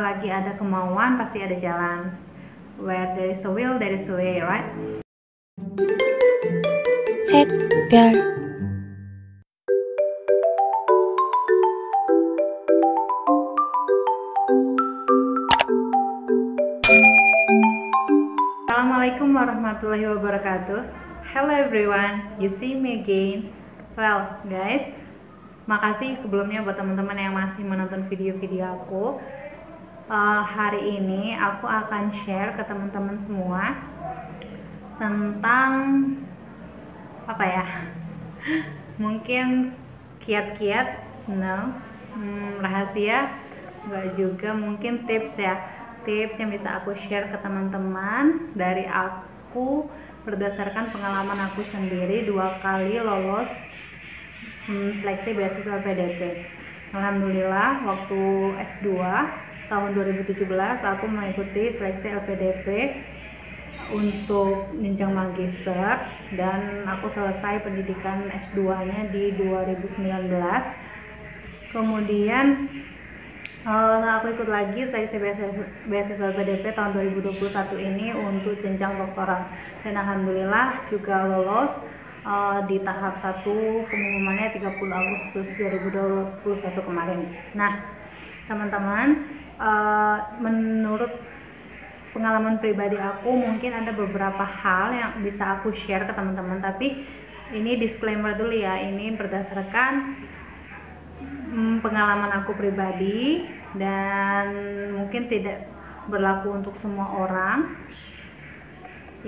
Lagi ada kemauan pasti ada jalan. Where there is a will, there is a way, right? Set 별. Assalamualaikum warahmatullahi wabarakatuh. Hello everyone, you see me again. Well guys, makasih sebelumnya buat teman-teman yang masih menonton video-video aku. Hari ini aku akan share ke teman-teman semua tentang apa ya? Mungkin kiat-kiat, rahasia, enggak juga, mungkin tips ya. Tips yang bisa aku share ke teman-teman dari aku berdasarkan pengalaman aku sendiri 2 kali lolos seleksi beasiswa LPDP. Alhamdulillah waktu S2 tahun 2017 aku mengikuti seleksi LPDP untuk jenjang magister dan aku selesai pendidikan S2-nya di 2019. Kemudian aku ikut lagi seleksi beasiswa LPDP tahun 2021 ini untuk jenjang doktoral dan alhamdulillah juga lolos di tahap 1, pengumumannya 30 Agustus 2021 kemarin. Nah teman-teman, menurut pengalaman pribadi aku mungkin ada beberapa hal yang bisa aku share ke teman-teman, tapi ini disclaimer dulu ya, ini berdasarkan pengalaman aku pribadi dan mungkin tidak berlaku untuk semua orang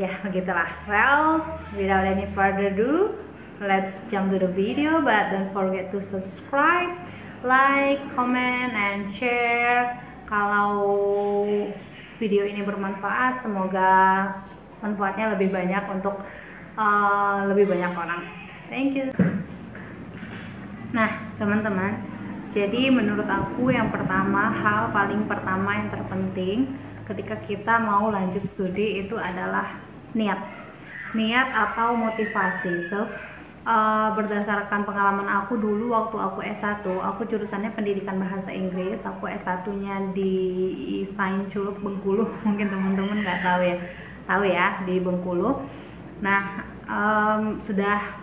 ya, begitulah. Well, without any further ado, let's jump to the video, but don't forget to subscribe, like, comment, and share. Kalau video ini bermanfaat, semoga manfaatnya lebih banyak untuk lebih banyak orang. Thank you. Nah teman-teman, jadi menurut aku yang pertama, hal paling pertama yang terpenting ketika kita mau lanjut studi itu adalah niat atau motivasi. So berdasarkan pengalaman aku dulu waktu aku S1, aku jurusannya pendidikan bahasa Inggris, aku S1-nya di Steinculuk Bengkulu. Mungkin teman-teman nggak tahu ya di Bengkulu. Nah sudah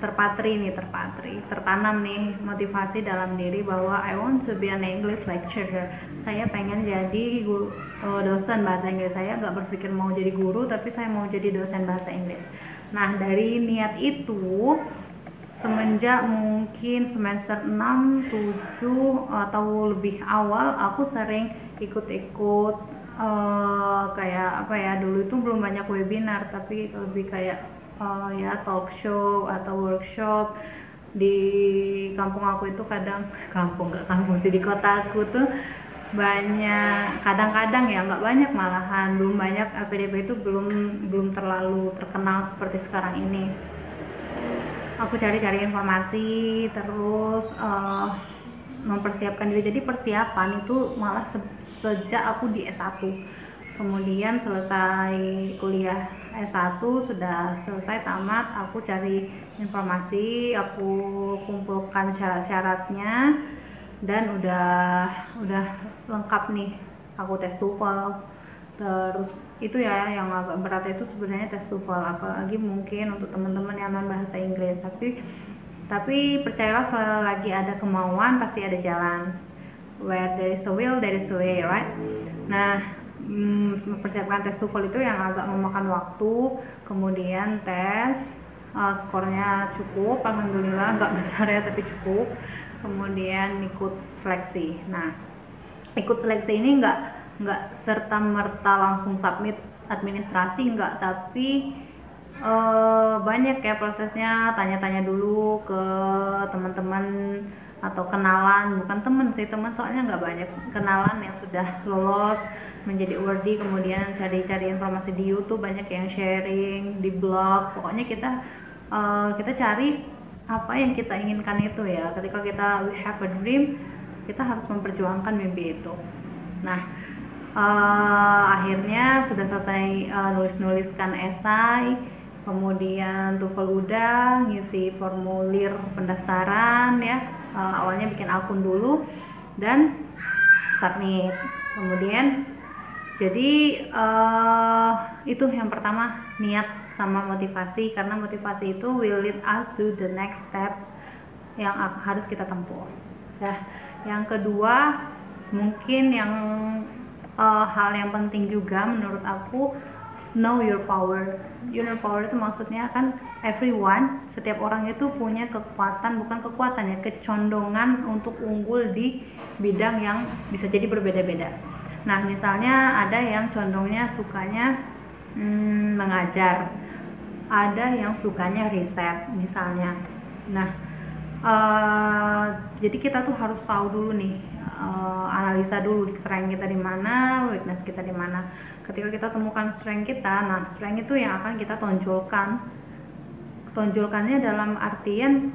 tertanam nih motivasi dalam diri bahwa I want to be an English lecturer. Saya pengen jadi dosen bahasa Inggris. Saya nggak berpikir mau jadi guru, tapi saya mau jadi dosen bahasa Inggris. Nah dari niat itu, semenjak mungkin semester 6, 7 atau lebih awal, aku sering ikut-ikut kayak apa ya, dulu itu belum banyak webinar, tapi lebih kayak ya talk show atau workshop. Di kampung aku itu di kota aku tuh banyak, kadang-kadang ya nggak banyak, malahan belum banyak, LPDP itu belum terlalu terkenal seperti sekarang ini. Aku cari-cari informasi, terus mempersiapkan diri. Jadi persiapan itu malah sejak aku di S1. Kemudian selesai kuliah S1, sudah selesai tamat, aku cari informasi, aku kumpulkan syarat-syaratnya dan udah lengkap nih. Aku tes TOEFL. Terus itu ya yang agak berat itu sebenarnya tes TOEFL, apalagi mungkin untuk teman-teman yang non bahasa Inggris. Tapi percayalah, selagi ada kemauan pasti ada jalan. Where there is a will, there is a way, right? Nah mempersiapkan tes TOEFL itu yang agak memakan waktu. Kemudian tes, skornya cukup, alhamdulillah, nggak besar ya tapi cukup. Kemudian ikut seleksi. Nah ikut seleksi ini nggak serta-merta langsung submit administrasi, enggak, tapi banyak ya prosesnya. Tanya-tanya dulu ke teman-teman atau kenalan, bukan teman, soalnya nggak banyak, kenalan yang sudah lolos menjadi awardee. Kemudian cari-cari informasi di YouTube, banyak yang sharing, di blog. Pokoknya kita cari apa yang kita inginkan itu ya. Ketika we have a dream, kita harus memperjuangkan mimpi itu. Nah akhirnya sudah selesai nulis-nuliskan esai, kemudian TOEFL udah, ngisi formulir pendaftaran ya. Awalnya bikin akun dulu dan submit. Kemudian jadi itu yang pertama, niat sama motivasi, karena motivasi itu will lead us to the next step yang harus kita tempuh. Nah, yang kedua mungkin yang hal yang penting juga menurut aku, know your power. Your power itu maksudnya kan everyone, setiap orang itu punya kekuatan, bukan kekuatan ya, kecondongan untuk unggul di bidang yang bisa jadi berbeda-beda. Nah, misalnya ada yang condongnya sukanya mengajar, ada yang sukanya riset misalnya. Nah, jadi kita tuh harus tahu dulu nih, analisa dulu strength kita di mana, weakness kita di mana. Ketika kita temukan strength kita, nah strength itu yang akan kita tonjolkan. Tonjolkannya dalam artian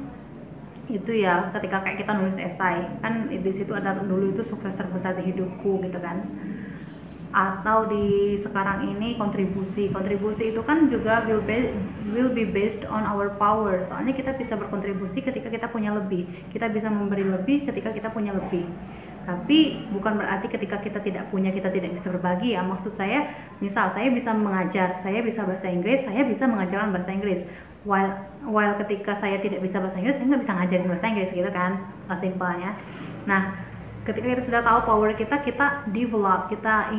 itu ya, ketika kayak kita nulis esai kan di situ ada dulu itu sukses terbesar di hidupku gitu kan, atau di sekarang ini kontribusi itu kan juga will be based on our power. Soalnya kita bisa berkontribusi ketika kita punya lebih, kita bisa memberi lebih ketika kita punya lebih. Tapi bukan berarti ketika kita tidak punya kita tidak bisa berbagi ya. Maksud saya, misal saya bisa mengajar, saya bisa bahasa Inggris, saya bisa mengajarkan bahasa Inggris. While ketika saya tidak bisa bahasa Inggris, saya nggak bisa ngajarin bahasa Inggris gitu kan, simpelnya. Nah, ketika kita sudah tahu power kita develop, kita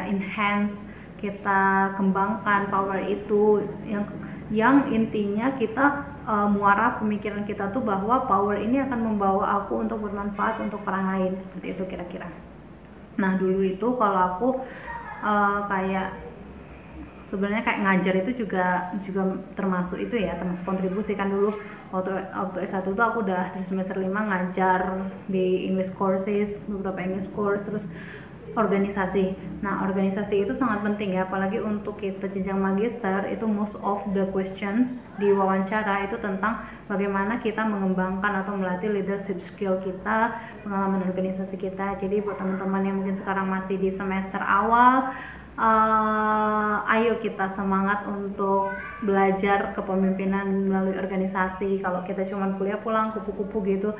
enhance, kita kembangkan power itu, yang intinya kita muara pemikiran kita tuh bahwa power ini akan membawa aku untuk bermanfaat untuk orang lain, seperti itu kira-kira. Nah, dulu itu kalau aku kayak sebenarnya kayak ngajar itu juga termasuk itu ya, termasuk kontribusi kan. Dulu waktu S1 tuh aku udah dari semester 5 ngajar di English courses, beberapa English course, terus organisasi. Nah, organisasi itu sangat penting ya, apalagi untuk kita jenjang magister. Itu most of the questions di wawancara itu tentang bagaimana kita mengembangkan atau melatih leadership skill kita, pengalaman organisasi kita. Jadi buat teman-teman yang mungkin sekarang masih di semester awal, ayo kita semangat untuk belajar kepemimpinan melalui organisasi. Kalau kita cuma kuliah pulang kupu-kupu gitu,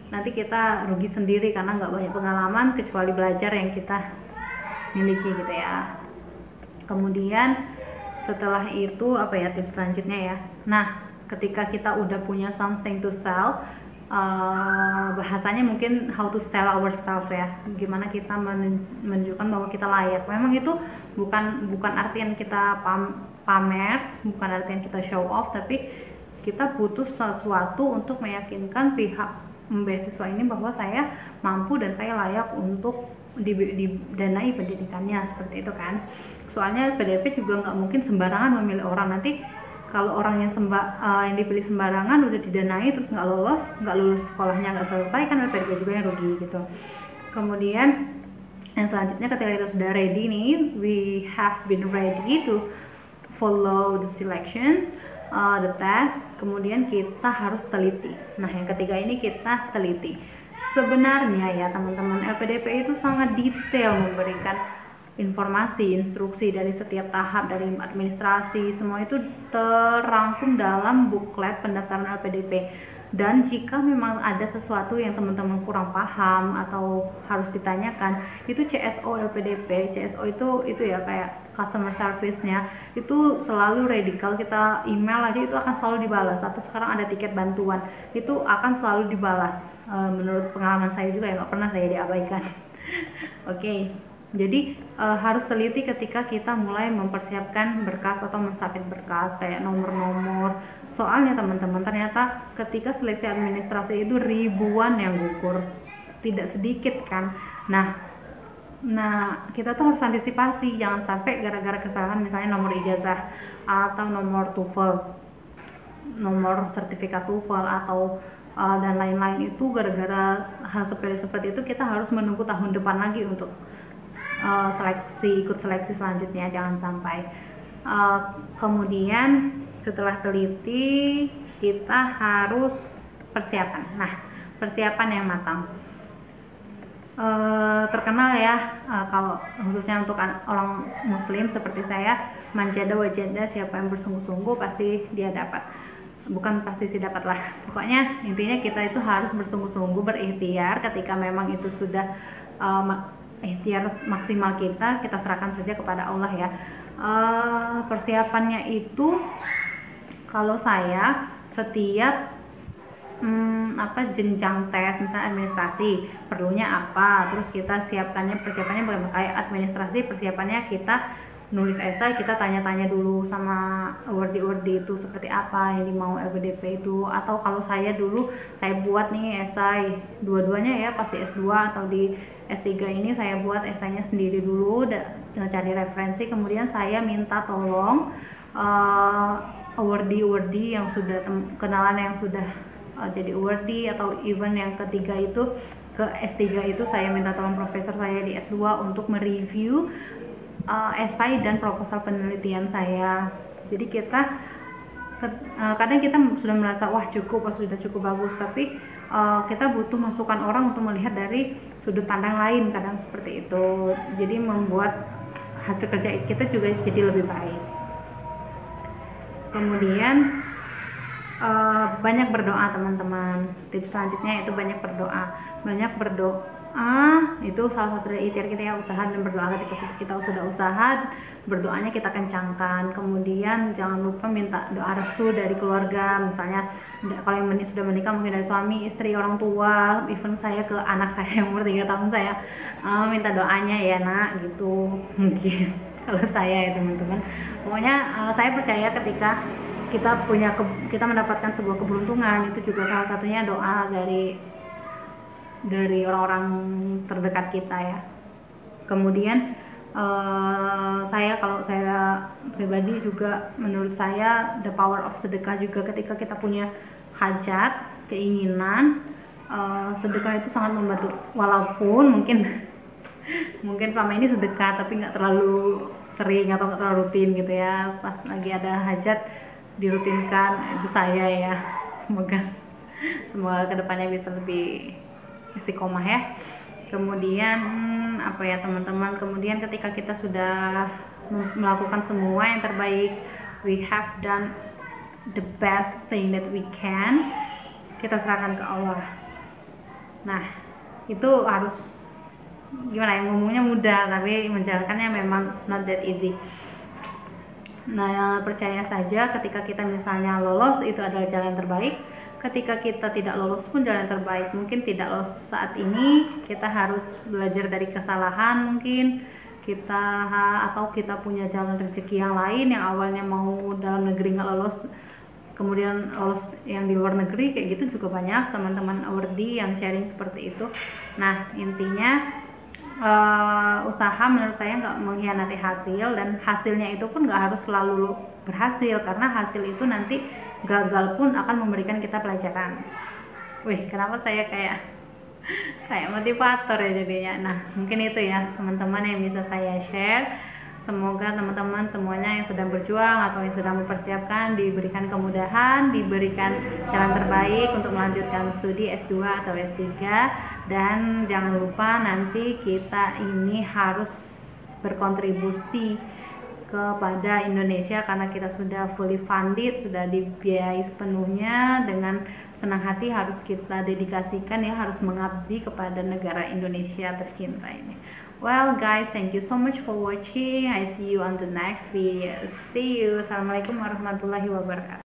nanti kita rugi sendiri karena nggak banyak pengalaman kecuali belajar yang kita miliki gitu ya. Kemudian setelah itu apa ya tips selanjutnya ya. Nah, ketika kita udah punya something to sell, bahasanya mungkin how to sell ourselves ya, gimana kita menunjukkan bahwa kita layak. Memang itu bukan artian kita pamer, bukan artian kita show off, tapi kita butuh sesuatu untuk meyakinkan pihak beasiswa ini bahwa saya mampu dan saya layak untuk didanai pendidikannya, seperti itu kan. Soalnya PDP juga nggak mungkin sembarangan memilih orang. Nanti kalau orangnya yang dipilih sembarangan udah didanai terus nggak lulus sekolahnya, nggak selesai, kan PDP juga yang rugi gitu. Kemudian yang selanjutnya, ketika kita sudah ready nih, we have been ready to follow the selection, the test, kemudian kita harus teliti. Nah, yang ketiga ini kita teliti. Sebenarnya ya teman-teman, LPDP itu sangat detail memberikan informasi, instruksi dari setiap tahap, dari administrasi, semua itu terangkum dalam buklet pendaftaran LPDP. Dan jika memang ada sesuatu yang teman-teman kurang paham atau harus ditanyakan, itu CSO LPDP, CSO itu ya kayak customer service-nya itu selalu ready. Kalau kita email aja itu akan selalu dibalas. Atau sekarang ada tiket bantuan, itu akan selalu dibalas. Menurut pengalaman saya juga ya, nggak pernah saya diabaikan. Oke. Jadi harus teliti ketika kita mulai mempersiapkan berkas atau mensubmit berkas kayak nomor-nomor. Soalnya teman-teman, ternyata ketika seleksi administrasi itu ribuan yang gugur, tidak sedikit kan. Nah kita tuh harus antisipasi, jangan sampai gara-gara kesalahan misalnya nomor ijazah atau nomor TOEFL, nomor sertifikat TOEFL atau dan lain-lain, itu gara-gara hal sepele seperti itu kita harus menunggu tahun depan lagi untuk ikut seleksi selanjutnya, jangan sampai. Kemudian setelah teliti kita harus persiapan. Nah, persiapan yang matang terkenal ya, kalau khususnya untuk orang muslim seperti saya, manjada wajada, siapa yang bersungguh-sungguh pasti dia dapat. Bukan pasti sih dapat lah, pokoknya intinya kita itu harus bersungguh-sungguh, berikhtiar ketika memang itu sudah ikhtiar maksimal kita serahkan saja kepada Allah ya. Persiapannya itu kalau saya setiap jenjang tes, misalnya administrasi perlunya apa, terus kita persiapannya bagaimana. Kayak administrasi persiapannya kita nulis esai, kita tanya-tanya dulu sama awardee itu seperti apa yang dimau LPDP itu. Atau kalau saya dulu saya buat nih esai, dua-duanya ya, pas di S2 atau di S3 ini saya buat esainya sendiri dulu, cari referensi, kemudian saya minta tolong awardee yang sudah kenalan yang sudah jadi awardee, atau even yang ketiga itu ke S3 itu saya minta tolong profesor saya di S2 untuk mereview esai dan proposal penelitian saya. Jadi kita kadang kita sudah merasa wah sudah cukup bagus, tapi kita butuh masukan orang untuk melihat dari sudut pandang lain, kadang seperti itu. Jadi membuat hasil kerja kita juga jadi lebih baik. Kemudian banyak berdoa teman-teman. Tips selanjutnya itu banyak berdoa. Itu salah satu dari ikhtiar kita ya, usaha dan berdoa. Ketika kita sudah usaha, berdoanya kita kencangkan. Kemudian jangan lupa minta doa restu dari keluarga, misalnya kalau yang sudah menikah mungkin dari suami, istri, orang tua, even saya ke anak saya yang umur 3 tahun saya minta doanya ya nak, gitu mungkin kalau saya ya teman-teman. Pokoknya saya percaya ketika kita mendapatkan sebuah keberuntungan, itu juga salah satunya doa dari orang-orang terdekat kita ya. Kemudian kalau saya pribadi juga, menurut saya the power of sedekah juga. Ketika kita punya hajat, keinginan, sedekah itu sangat membantu. Walaupun mungkin selama ini sedekah tapi nggak terlalu sering atau nggak terlalu rutin gitu ya. Pas lagi ada hajat dirutinkan, itu saya ya. Semoga kedepannya bisa lebih istiqomah ya. Kemudian teman-teman, kemudian ketika kita sudah melakukan semua yang terbaik, we have done the best thing that we can, kita serahkan ke Allah. Nah, itu harus gimana ya, ngomongnya mudah tapi menjalankannya memang not that easy. Nah, percaya saja ketika kita misalnya lolos, itu adalah jalan terbaik. Ketika kita tidak lolos pun jalan terbaik. Mungkin tidak lolos saat ini, kita harus belajar dari kesalahan mungkin atau kita punya jalan rezeki yang lain, yang awalnya mau dalam negeri nggak lolos, kemudian lolos yang di luar negeri, kayak gitu juga banyak teman-teman awardee yang sharing seperti itu. Nah, intinya usaha menurut saya nggak mengkhianati hasil, dan hasilnya itu pun nggak harus selalu berhasil, karena hasil itu nanti gagal pun akan memberikan kita pelajaran. Kenapa saya kayak motivator ya jadinya. Nah, mungkin itu ya teman-teman yang bisa saya share. Semoga teman-teman semuanya yang sedang berjuang atau yang sedang mempersiapkan diberikan kemudahan, diberikan jalan terbaik untuk melanjutkan studi S2 atau S3. Dan jangan lupa nanti kita ini harus berkontribusi kepada Indonesia, karena kita sudah fully funded, sudah dibiayai sepenuhnya. Dengan senang hati harus kita dedikasikan ya, harus mengabdi kepada negara Indonesia tercinta ini. Well guys, thank you so much for watching. I see you on the next video. See you. Assalamualaikum warahmatullahi wabarakatuh.